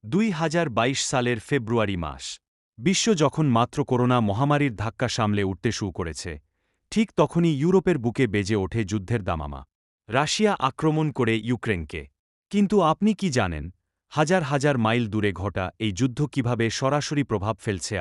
2022 সালের ফেব্রুয়ারি মাস। বিশ্ব যখন মাত্র করোনা মহামারীর ধাক্কা সামলে উঠতে শুরু করেছে, ঠিক তখনই ইউরোপের বুকে বেজে ওঠে যুদ্ধের দামামা। রাশিয়া আক্রমণ করে ইউক্রেনকে। কিন্তু আপনি কি জানেন, হাজার হাজার মাইল দূরে ঘটা এই যুদ্ধ কিভাবে সরাসরি প্রভাব ফেলছে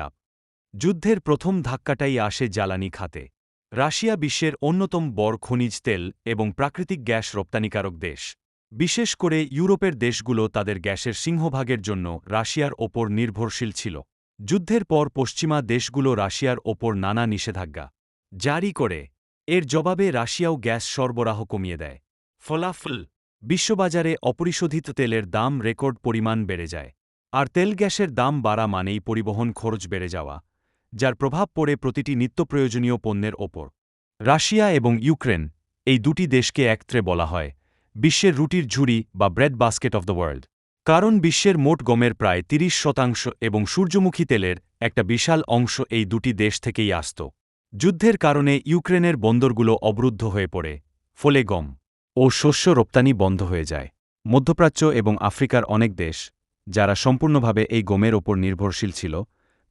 যুদ্ধের প্রথম ধাক্কাটাই আসে জ্বালানি খাতে। রাশিয়া বিশ্বের অন্যতম বড় খনিজ তেল এবং প্রাকৃতিক গ্যাস রপ্তানিকারক দেশ। বিশেষ করে ইউরোপের দেশগুলো তাদের গ্যাসের সিংহভাগের জন্য রাশিয়ার ওপর নির্ভরশীল ছিল। যুদ্ধের পর পশ্চিমা দেশগুলো রাশিয়ার ওপর নানা নিষেধাজ্ঞা জারি করে। এর জবাবে রাশিয়াও গ্যাস সরবরাহ কমিয়ে দেয়। ফলাফল, বিশ্ববাজারে অপরিশোধিত তেলের দাম রেকর্ড পরিমাণ বেড়ে যায়। আর তেল গ্যাসের দাম বাড়া মানেই পরিবহন খরচ বেড়ে যাওয়া, যার প্রভাব পড়ে প্রতিটি নিত্যপ্রয়োজনীয় পণ্যের ওপর। রাশিয়া এবং ইউক্রেন, এই দুটি দেশকে একত্রে বলা হয় বিশ্বের রুটির ঝুড়ি বা bread basket of the world. কারণ বিশ্বের মোট গমের প্রায় 30% এবং সূর্যমুখী তেলের একটা বিশাল অংশ এই দুটি দেশ থেকেই আসত। যুদ্ধের কারণে ইউক্রেনের বন্দরগুলো অবরুদ্ধ হয়ে পড়ে, ফলে গম ও শস্য রপ্তানি বন্ধ হয়ে যায়। মধ্যপ্রাচ্য এবং আফ্রিকার অনেক দেশ, যারা সম্পূর্ণভাবে এই গমের ওপর নির্ভরশীল ছিল,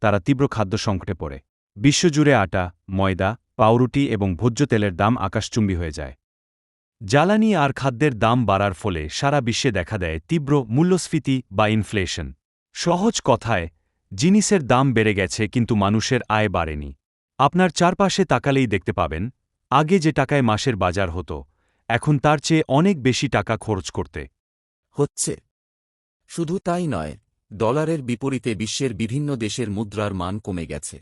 তারা তীব্র খাদ্য সংকটে পড়ে। বিশ্বজুড়ে আটা, ময়দা, পাউরুটি এবং ভোজ্য তেলের দাম আকাশচুম্বী হয়ে যায়। জ্বালানি আর খাদ্যের দাম বাড়ার ফলে সারা বিশ্বে দেখা দেয় তীব্র মূল্যস্ফীতি বা ইনফ্লেশন। সহজ কথায়, জিনিসের দাম বেড়ে গেছে কিন্তু মানুষের আয় বাড়েনি। আপনার চারপাশে তাকালেই দেখতে পাবেন, আগে যে টাকায় মাসের বাজার হতো, এখন তার চেয়ে অনেক বেশি টাকা খরচ করতে হচ্ছে। শুধু তাই নয়, ডলারের বিপরীতে বিশ্বের বিভিন্ন দেশের মুদ্রার মান কমে গেছে।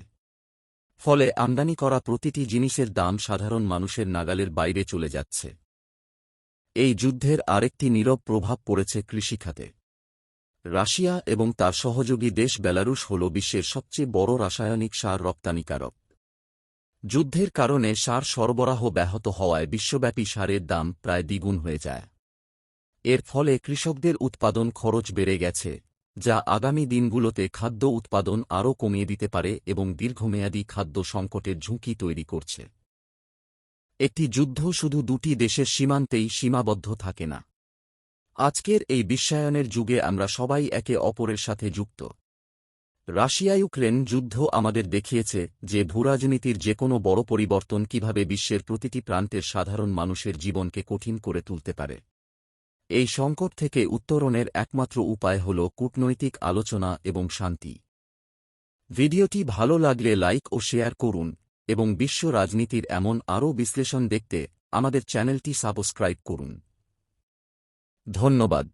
ফলে আমদানি করা প্রতিটি জিনিসের দাম সাধারণ মানুষের নাগালের বাইরে চলে যাচ্ছে। এই যুদ্ধের আরেকটি নীরব প্রভাব পড়েছে কৃষিখাতে। রাশিয়া এবং তার সহযোগী দেশ বেলারুশ হল বিশ্বের সবচেয়ে বড় রাসায়নিক সার রপ্তানিকারক। যুদ্ধের কারণে সার সরবরাহ ব্যাহত হওয়ায় বিশ্বব্যাপী সারের দাম প্রায় দ্বিগুণ হয়ে যায়। এর ফলে কৃষকদের উৎপাদন খরচ বেড়ে গেছে, যা আগামী দিনগুলোতে খাদ্য উৎপাদন আরও কমিয়ে দিতে পারে এবং দীর্ঘমেয়াদী খাদ্য সংকটের ঝুঁকি তৈরি করছে। একটি যুদ্ধ শুধু দুটি দেশের সীমান্তেই সীমাবদ্ধ থাকে না। আজকের এই বিশ্বায়নের যুগে আমরা সবাই একে অপরের সাথে যুক্ত। রাশিয়া ইউক্রেন যুদ্ধ আমাদের দেখিয়েছে যে ভূরাজনীতির যেকোনো বড় পরিবর্তন কিভাবে বিশ্বের প্রতিটি প্রান্তের সাধারণ মানুষের জীবনকে কঠিন করে তুলতে পারে। এই সংকট থেকে উত্তরণের একমাত্র উপায় হল কূটনৈতিক আলোচনা এবং শান্তি। ভিডিওটি ভালো লাগলে লাইক ও শেয়ার করুন এবং বিশ্ব রাজনীতির এমন আরও বিশ্লেষণ দেখতে আমাদের চ্যানেলটি সাবস্ক্রাইব করুন। ধন্যবাদ।